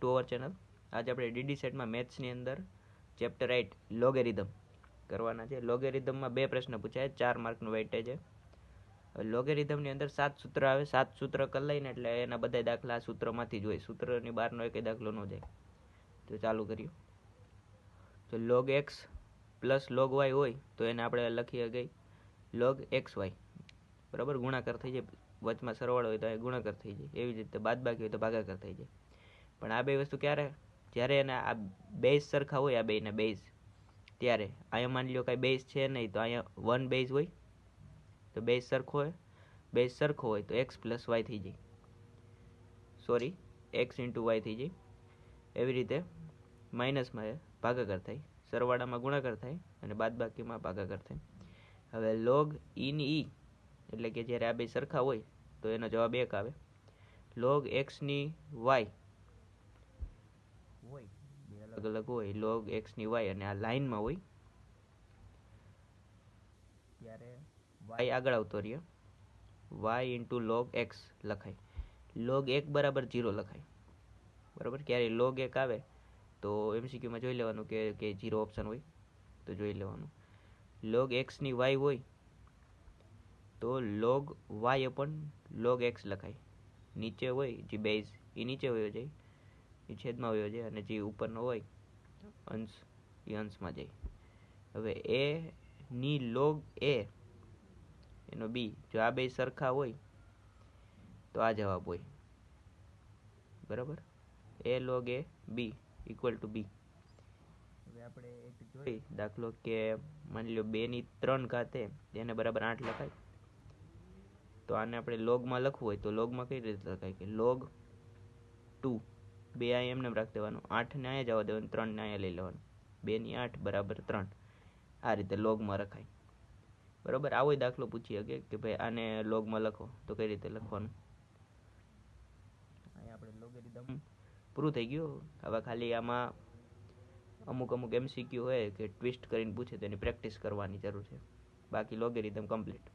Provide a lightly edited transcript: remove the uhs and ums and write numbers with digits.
To our channel. આજે આપણે DD સેટમાં મેથ્સની અંદર ચેપ્ટર 8 લોગેરિધમ કરવાના છે. લોગેરિધમમાં 2 પ્રશ્ન પૂછાય, 4 માર્કનું વેઇટેજ છે. લોગેરિધમની અંદર 7 સૂત્ર આવે. 7 સૂત્ર કરી લઈને એટલે એના બધા દાખલા આ સૂત્રમાંથી જ હોય, સૂત્રની બહારનો એક દાખલો ન જાય. તો ચાલુ કરીએ. તો log x plus log y હોય તો એને આપણે લખીએ ગઈ log xy, બરાબર. ગુણાકાર થઈ જાય, વચમાં સરવાળો હોય તો એ ગુણાકાર થઈ જાય. એવી જ રીતે બાદબાકી હોય તો ભાગાકાર થઈ જાય. પણ આ બે વસ્તુ ક્યારે, જ્યારે એના આ બેઝ સરખા હોય, આ બેના બેઝ, ત્યારે અહીંયા માની લો કાંઈ બેઝ છે નહીં તો અહીંયા 1 બેઝ હોય તો બેઝ સરખો હોય, બેઝ સરખો હોય તો x પ્લસ વાય થઈ જાય, સોરી x ઇન્ટુ વાય થઈ જાય. એવી રીતે માઇનસમાં ભાગાકાર થાય, સરવાળામાં ગુણાકાર થાય અને બાદબાકીમાં ભાગાકાર થાય. હવે log e ની e એટલે કે જ્યારે આ બે સરખા હોય તો એનો જવાબ 1 આવે. log x ની y હોય, બે અલગ અલગ હોય, log x ની y અને આ લાઈનમાં હોય ત્યારે y આગળ આવતો રહે, y ઇન્ટુ log x લખાય. log 1 બરાબર 0 લખાય, બરાબર. ક્યારે log 1 આવે તો એમસીક્યુમાં જોઈ લેવાનું કે 0 ઓપ્શન હોય તો જોઈ લેવાનું. log x ની y હોય તો log y અપન log x લખાય. નીચે હોય જે બેઝ એ નીચે વયો જાય, એ છેદમાં વયો જાય, અને જે ઉપરનો હોય અંશ એ અંશમાં જાય. હવે a ની log a એનો b, જો આ બે સરખા હોય તો આ જવાબ હોય, બરાબર. a log a b equal to b. હવે આપણે એક જોઈ દાખલો કે માની લો 2 ની 3 ઘાત એને બરાબર 8 લખાય. તો આને આપણે લોગમાં લખવું હોય તો લોગમાં કઈ રીતે લખાય કે log 2, 2 અહીંયા એમને રાખી દેવાનું, 8 ને અહીંયા જવા દેવાનું, 3 ને અહીંયા લઈ લેવાનું, 2 ની 8 બરાબર 3. આ રીતે લોગમાં લખાય, બરાબર. આવો દાખલો પૂછી શકે કે ભાઈ આને લોગમાં લખો તો કઈ રીતે લખવાનું. અહીંયા આપણે લોગેરિધમ પૂરું થઈ ગયું. હવે ખાલી આમાં અમુક એમસીક્યુ હોય કે ટ્વિસ્ટ કરીને પૂછે તો એની પ્રેક્ટિસ કરવાની જરૂર છે. બાકી લોગેરિધમ કમ્પ્લીટ.